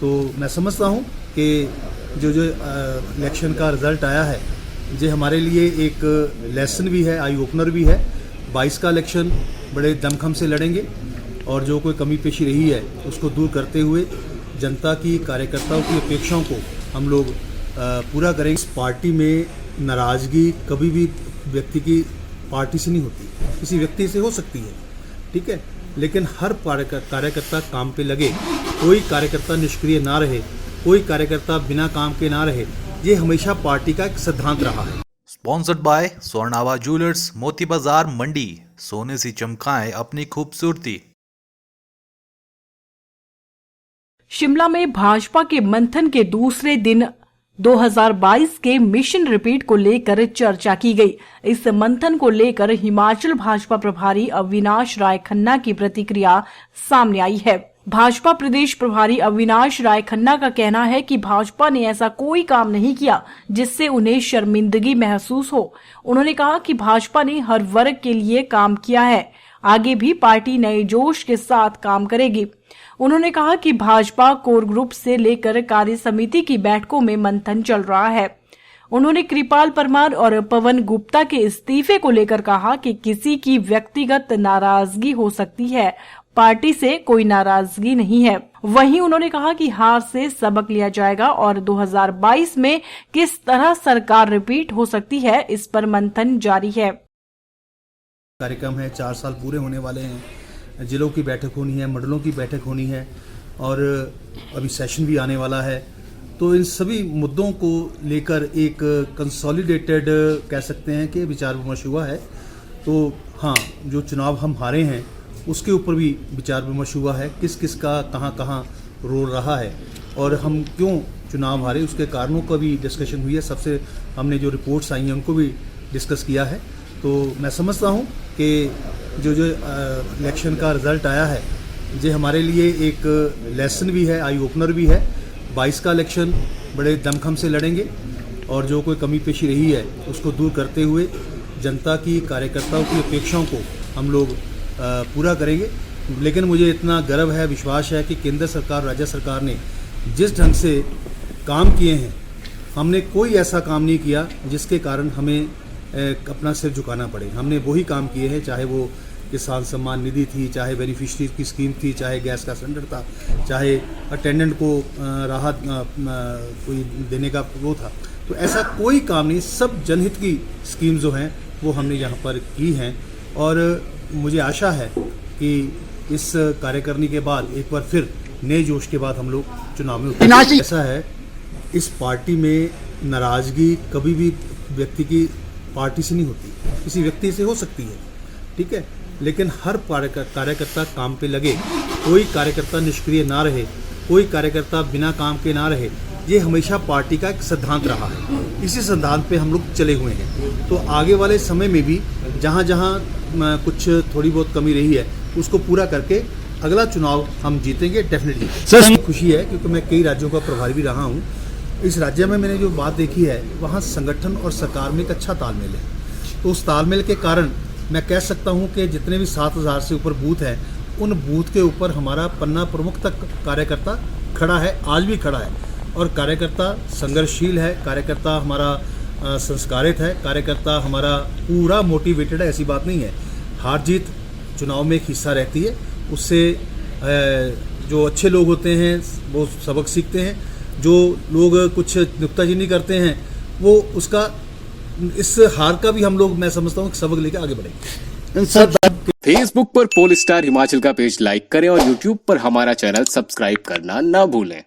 तो मैं समझता हूँ कि जो इलेक्शन का रिज़ल्ट आया है ये हमारे लिए एक लेसन भी है, आई ओपनर भी है। 22 का इलेक्शन बड़े दमखम से लड़ेंगे और जो कोई कमी पेशी रही है उसको दूर करते हुए जनता की, कार्यकर्ताओं की अपेक्षाओं को हम लोग पूरा करेंगे। इस पार्टी में नाराज़गी कभी भी व्यक्ति की पार्टी से नहीं होती, किसी व्यक्ति से हो सकती है, ठीक है, लेकिन हर कार्यकर्ता काम पे लगे, कोई कार्यकर्ता निष्क्रिय ना रहे, कोई कार्यकर्ता बिना काम के ना रहे, ये हमेशा पार्टी का एक सिद्धांत रहा है। स्पॉन्सर्ड बाय स्वर्णावा ज्वेलर्स, मोती बाजार मंडी। सोने से चमकाएं अपनी खूबसूरती। शिमला में भाजपा के मंथन के दूसरे दिन 2022 के मिशन रिपीट को लेकर चर्चा की गई। इस मंथन को लेकर हिमाचल भाजपा प्रभारी अविनाश राय खन्ना की प्रतिक्रिया सामने आई है। भाजपा प्रदेश प्रभारी अविनाश राय खन्ना का कहना है कि भाजपा ने ऐसा कोई काम नहीं किया जिससे उन्हें शर्मिंदगी महसूस हो। उन्होंने कहा कि भाजपा ने हर वर्ग के लिए काम किया है, आगे भी पार्टी नए जोश के साथ काम करेगी। उन्होंने कहा कि भाजपा कोर ग्रुप से लेकर कार्य समिति की बैठकों में मंथन चल रहा है। उन्होंने कृपाल परमार और पवन गुप्ता के इस्तीफे को लेकर कहा कि किसी की व्यक्तिगत नाराजगी हो सकती है, पार्टी से कोई नाराजगी नहीं है। वहीं उन्होंने कहा कि हार से सबक लिया जाएगा और 2022 में किस तरह सरकार रिपीट हो सकती है, इस पर मंथन जारी है। कार्यक्रम है, 4 साल पूरे होने वाले हैं, जिलों की बैठक होनी है, मंडलों की बैठक होनी है और अभी सेशन भी आने वाला है। तो इन सभी मुद्दों को लेकर एक कंसोलिडेटेड कह सकते हैं कि विचार विमर्श हुआ है। तो हाँ, जो चुनाव हम हारे हैं उसके ऊपर भी विचार विमर्श हुआ है, किस किस का कहाँ रोल रहा है और हम क्यों चुनाव हारे, उसके कारणों का भी डिस्कशन हुई है। सबसे हमने जो रिपोर्ट्स आई हैं उनको भी डिस्कस किया है। तो मैं समझता हूँ कि जो इलेक्शन का रिज़ल्ट आया है ये हमारे लिए एक लेसन भी है, आई ओपनर भी है। 22 का इलेक्शन बड़े दमखम से लड़ेंगे और जो कोई कमी पेशी रही है उसको दूर करते हुए जनता की, कार्यकर्ताओं की अपेक्षाओं को हम लोग पूरा करेंगे। लेकिन मुझे इतना गर्व है, विश्वास है कि केंद्र सरकार, राज्य सरकार ने जिस ढंग से काम किए हैं, हमने कोई ऐसा काम नहीं किया जिसके कारण हमें अपना सिर झुकाना पड़े। हमने वही काम किए हैं, चाहे वो किसान सम्मान निधि थी, चाहे बेनिफिशरी की स्कीम थी, चाहे गैस का सिलेंडर था, चाहे अटेंडेंट को राहत कोई देने का वो था। तो ऐसा कोई काम नहीं, सब जनहित की स्कीम जो हैं वो हमने यहाँ पर की हैं और मुझे आशा है कि इस कार्यकारिणी के बाद एक बार फिर नए जोश के बाद हम लोग चुनाव में उतरेंगे। ऐसा है, इस पार्टी में नाराज़गी कभी भी व्यक्ति की पार्टी से नहीं होती, किसी व्यक्ति से हो सकती है, ठीक है, लेकिन हर कार्यकर्ता काम पे लगे, कोई कार्यकर्ता निष्क्रिय ना रहे, कोई कार्यकर्ता बिना काम के ना रहे, ये हमेशा पार्टी का एक सिद्धांत रहा है। इसी सिद्धांत पे हम लोग चले हुए हैं। तो आगे वाले समय में भी जहाँ जहाँ कुछ थोड़ी बहुत कमी रही है उसको पूरा करके अगला चुनाव हम जीतेंगे डेफिनेटली। सर खुशी है क्योंकि मैं कई राज्यों का प्रभारी भी रहा हूँ। इस राज्य में मैंने जो बात देखी है वहाँ संगठन और सरकार में एक अच्छा तालमेल है। तो उस तालमेल के कारण मैं कह सकता हूँ कि जितने भी 7000 से ऊपर बूथ हैं उन बूथ के ऊपर हमारा पन्ना प्रमुख तक कार्यकर्ता खड़ा है, आज भी खड़ा है और कार्यकर्ता संघर्षशील है, कार्यकर्ता हमारा संस्कारित है, कार्यकर्ता हमारा पूरा मोटिवेटेड है। ऐसी बात नहीं है, हार जीत चुनाव में एक हिस्सा रहती है, उससे जो अच्छे लोग होते हैं वो सबक सीखते हैं, जो लोग कुछ नुक्ताचीनी करते हैं वो उसका, इस हार का भी हम लोग, मैं समझता हूँ, सबक लेके आगे बढ़ेंगे। फेसबुक पर पोल स्टार हिमाचल का पेज लाइक करें और यूट्यूब पर हमारा चैनल सब्सक्राइब करना ना भूलें।